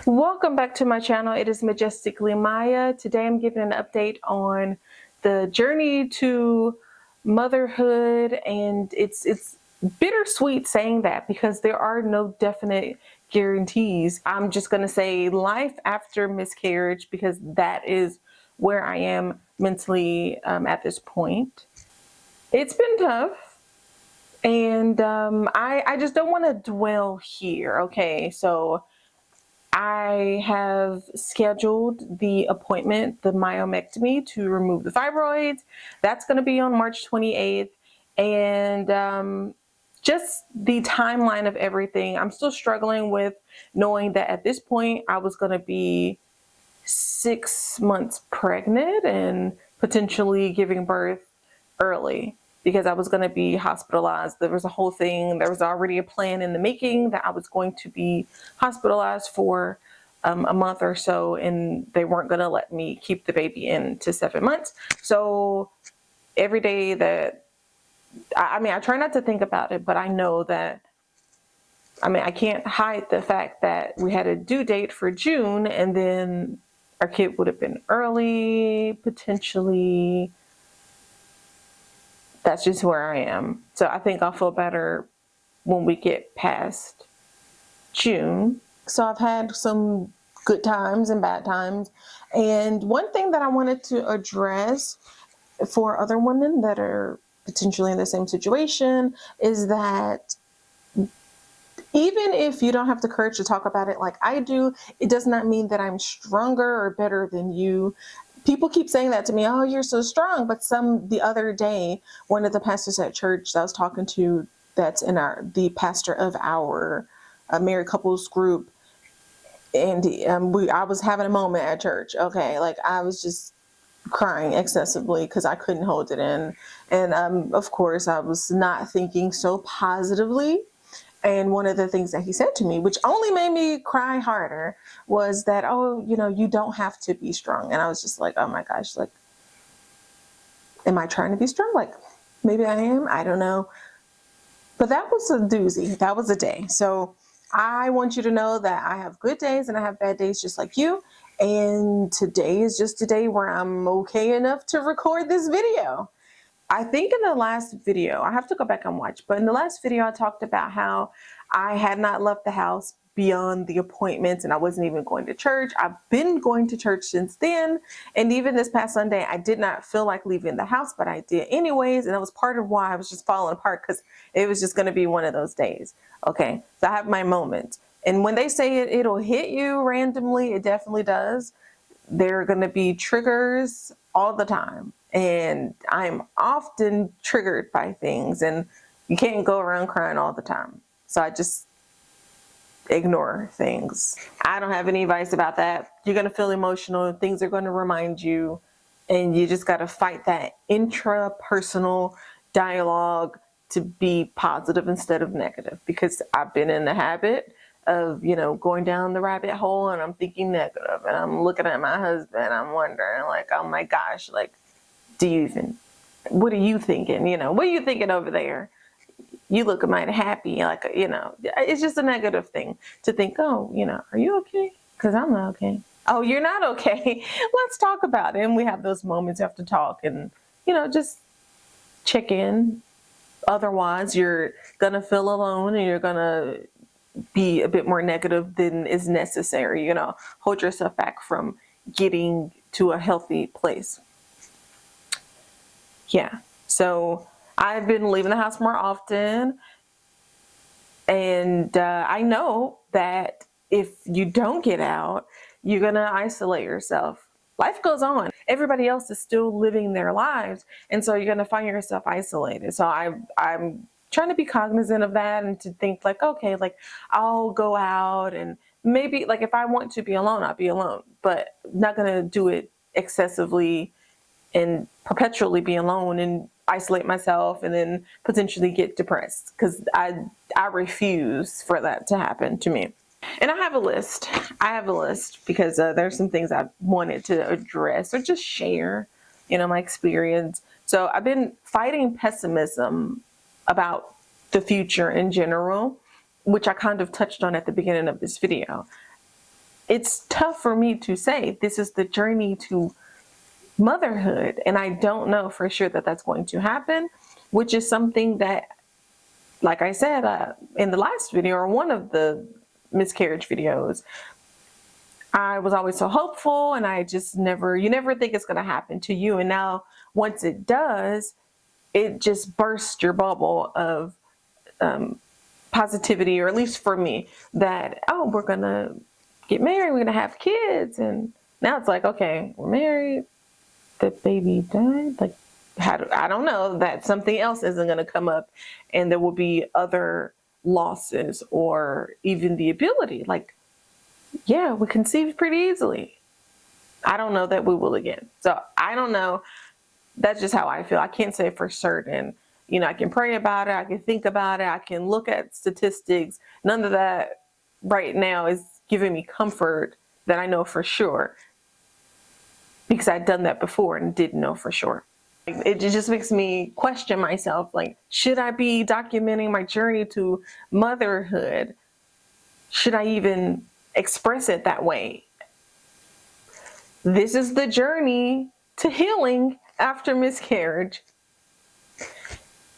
Welcome back to my channel. It is Majestically Maya. Today I'm giving an update on the journey to motherhood, and it's bittersweet saying that because there are no definite guarantees. I'm just going to say life after miscarriage because that is where I am mentally at this point. It's been tough, and I just don't want to dwell here. Okay, so I have scheduled the appointment, the myomectomy to remove the fibroids. That's going to be on March 28th. And just the timeline of everything, I'm still struggling with knowing that at this point I was going to be 6 months pregnant and potentially giving birth early because I was going to be hospitalized. There was a whole thing. There was already a plan in the making that I was going to be hospitalized for a month or so, and they weren't going to let me keep the baby in to 7 months. So every day that, I try not to think about it, but I know that, I can't hide the fact that we had a due date for June, and then our kid would have been early, potentially. That's just where I am. So I think I'll feel better when we get past June. So I've had some good times and bad times. And one thing that I wanted to address for other women that are potentially in the same situation is that even if you don't have the courage to talk about it like I do, it does not mean that I'm stronger or better than you. People keep saying that to me, oh, you're so strong. But the other day, one of the pastors at church that I was talking to, that's in the pastor of our married couples group, and I was having a moment at church. Okay, like I was just crying excessively because I couldn't hold it in, and of course I was not thinking so positively. And one of the things that he said to me, which only made me cry harder, was that, oh, you don't have to be strong. And I was just like, oh my gosh, like, am I trying to be strong? Like, maybe I am. I don't know. But that was a doozy. That was a day. So I want you to know that I have good days and I have bad days just like you. And today is just a day where I'm okay enough to record this video. I think in the last video, I have to go back and watch, but in the last video, I talked about how I had not left the house beyond the appointments and I wasn't even going to church. I've been going to church since then. And even this past Sunday, I did not feel like leaving the house, but I did anyways. And that was part of why I was just falling apart because it was just going to be one of those days. Okay, so I have my moments. And when they say it'll hit you randomly, it definitely does. There are going to be triggers all the time. And I'm often triggered by things, and you can't go around crying all the time. So I just ignore things. I don't have any advice about that. You're going to feel emotional. Things are going to remind you, and you just got to fight that intrapersonal dialogue to be positive instead of negative, because I've been in the habit of, going down the rabbit hole and I'm thinking negative and I'm looking at my husband. I'm wondering like, oh my gosh, like, what are you thinking? What are you thinking over there? You look mighty happy. Like, it's just a negative thing to think, oh, are you okay? Because I'm not okay. Oh, you're not okay. Let's talk about it. And we have those moments you have to talk and, just check in. Otherwise, you're going to feel alone and you're going to be a bit more negative than is necessary. Hold yourself back from getting to a healthy place. Yeah. So I've been leaving the house more often. And I know that if you don't get out, you're going to isolate yourself. Life goes on. Everybody else is still living their lives. And so you're going to find yourself isolated. So I'm trying to be cognizant of that and to think like, okay, like I'll go out and maybe like if I want to be alone, I'll be alone, but I'm not going to do it excessively and perpetually be alone and isolate myself and then potentially get depressed, because I refuse for that to happen to me. And I have a list. Because there's some things I wanted to address or just share, my experience. So I've been fighting pessimism about the future in general, which I kind of touched on at the beginning of this video. it's tough for me to say this is the journey to motherhood, and I don't know for sure that that's going to happen, which is something that, like I said in the last video, or one of the miscarriage videos, I was always so hopeful, and I just you never think it's going to happen to you. And now once it does, it just bursts your bubble of positivity, or at least for me, that, oh, we're going to get married, we're going to have kids. And now it's like, okay, we're married, the baby died. Like, I don't know, that something else isn't going to come up, and there will be other losses, or even the ability, like, yeah, we conceived pretty easily. I don't know that we will again. So I don't know. That's just how I feel. I can't say for certain. You know, I can pray about it, I can think about it, I can look at statistics. None of that right now is giving me comfort that I know for sure, because I'd done that before and didn't know for sure. It just makes me question myself, like, should I be documenting my journey to motherhood? Should I even express it that way? This is the journey to healing after miscarriage.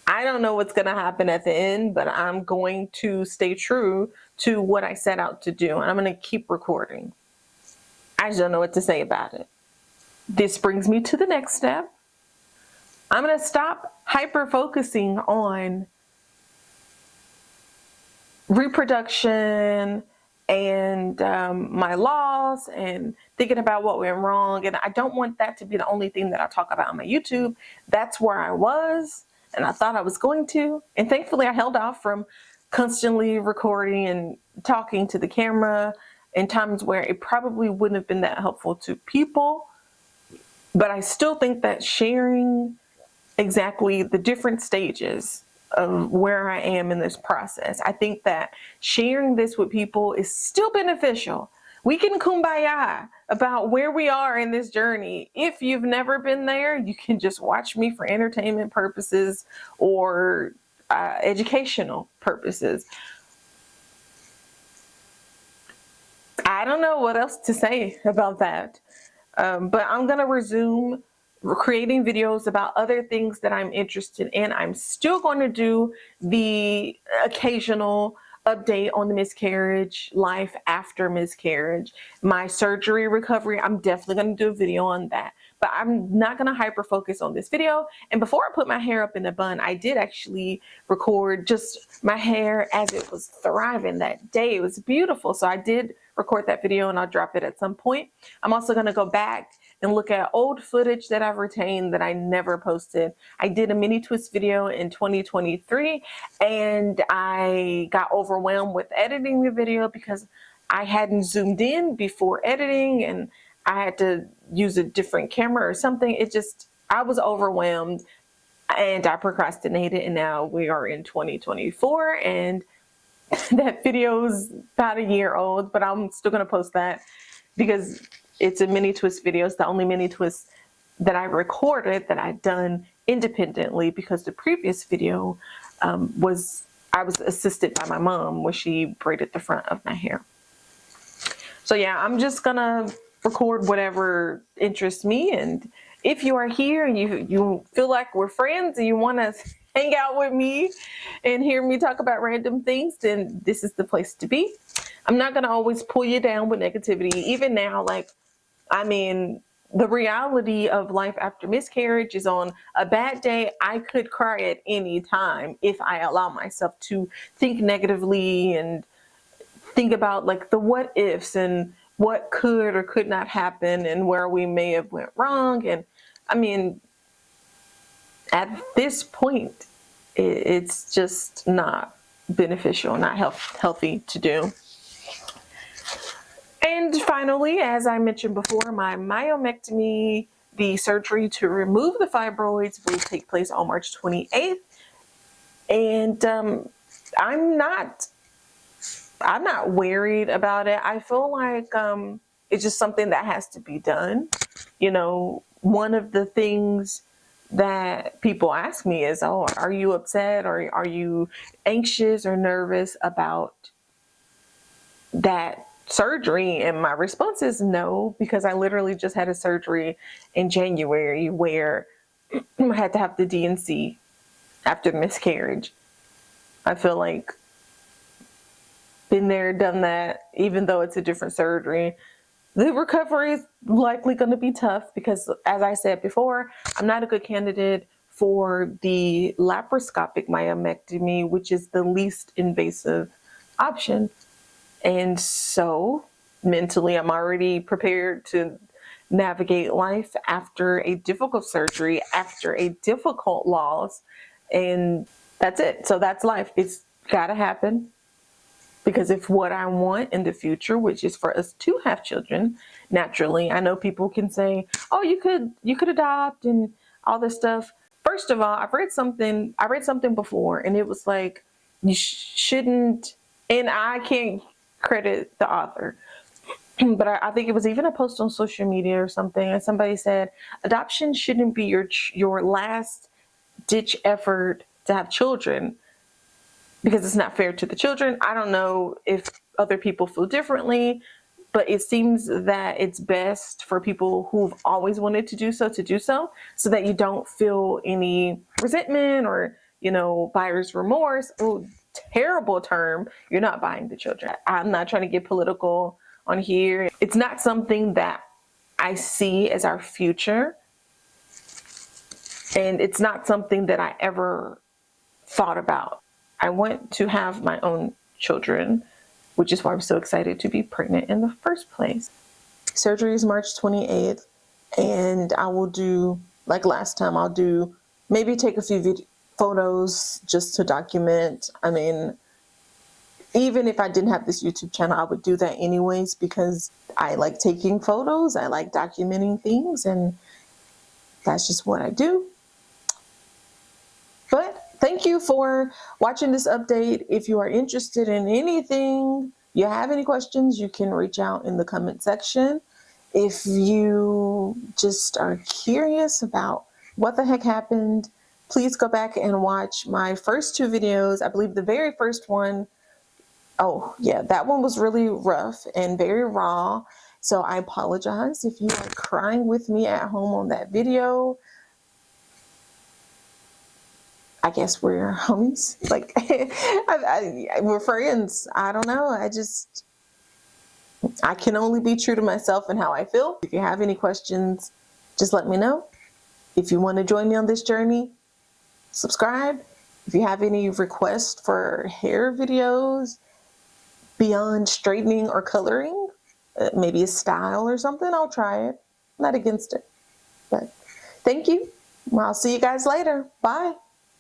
I don't know what's going to happen at the end, but I'm going to stay true to what I set out to do, and I'm going to keep recording. I just don't know what to say about it. This brings me to the next step. I'm going to stop hyper-focusing on reproduction and my loss and thinking about what went wrong. And I don't want that to be the only thing that I talk about on my YouTube. That's where I was, and I thought I was going to. And thankfully I held off from constantly recording and talking to the camera in times where it probably wouldn't have been that helpful to people. But I still think that sharing exactly the different stages of where I am in this process, I think that sharing this with people is still beneficial. We can kumbaya about where we are in this journey. If you've never been there, you can just watch me for entertainment purposes or educational purposes. I don't know what else to say about that, but I'm going to resume creating videos about other things that I'm interested in. I'm still going to do the occasional update on the miscarriage, life after miscarriage, my surgery recovery. I'm definitely going to do a video on that, but I'm not going to hyper focus on this video. And before I put my hair up in a bun, I did actually record just my hair as it was thriving that day. It was beautiful. So I did record that video, and I'll drop it at some point. I'm also going to go back and look at old footage that I've retained that I never posted. I did a mini twist video in 2023, and I got overwhelmed with editing the video because I hadn't zoomed in before editing, and I had to use a different camera or something. I was overwhelmed, and I procrastinated, and now we are in 2024, and that video is about a year old, but I'm still going to post that because it's a mini twist video. It's the only mini twist that I recorded that I'd done independently, because the previous video I was assisted by my mom where she braided the front of my hair. So yeah, I'm just gonna record whatever interests me, and if you are here and you feel like we're friends and you want to hang out with me and hear me talk about random things, then this is the place to be. I'm not gonna always pull you down with negativity. Even now, like, I mean, the reality of life after miscarriage is, on a bad day, I could cry at any time if I allow myself to think negatively and think about like the what ifs and what could or could not happen and where we may have went wrong. And I mean, at this point, it's just not beneficial, not healthy to do. And finally, as I mentioned before, my myomectomy, the surgery to remove the fibroids, will take place on March 28th. And I'm not worried about it. I feel like it's just something that has to be done. You know, one of the things that people ask me is, oh, are you upset, or are you anxious or nervous about that surgery? And my response is no, because I literally just had a surgery in January where I had to have the DNC after the miscarriage. I feel like been there, done that, even though it's a different surgery. The recovery is likely going to be tough because, as I said before, I'm not a good candidate for the laparoscopic myomectomy, which is the least invasive option. And so mentally, I'm already prepared to navigate life after a difficult surgery, after a difficult loss. And that's it. So that's life. It's got to happen. Because if what I want in the future, which is for us to have children, naturally, I know people can say, "Oh, you could adopt and all this stuff." First of all, I read something before, and it was like you shouldn't. And I can't credit the author, but I think it was even a post on social media or something, and somebody said adoption shouldn't be your last ditch effort to have children, because it's not fair to the children. I don't know if other people feel differently, but it seems that it's best for people who've always wanted to do so, so that you don't feel any resentment or, buyer's remorse. Oh, terrible term. You're not buying the children. I'm not trying to get political on here. It's not something that I see as our future. And it's not something that I ever thought about. I want to have my own children, which is why I'm so excited to be pregnant in the first place. Surgery is March 28th, and I will do, like last time, maybe take a few photos just to document. I mean, even if I didn't have this YouTube channel, I would do that anyways, because I like taking photos, I like documenting things, and that's just what I do. But thank you for watching this update. If you are interested in anything, you have any questions, you can reach out in the comment section. If you just are curious about what the heck happened, please go back and watch my first two videos. I believe the very first one, oh yeah, that one was really rough and very raw. So I apologize if you are crying with me at home on that video. I guess we're homies. Like, we're friends. I don't know. I can only be true to myself and how I feel. If you have any questions, just let me know. If you want to join me on this journey, subscribe. If you have any requests for hair videos beyond straightening or coloring, maybe a style or something, I'll try it. I'm not against it. But thank you. I'll see you guys later. Bye.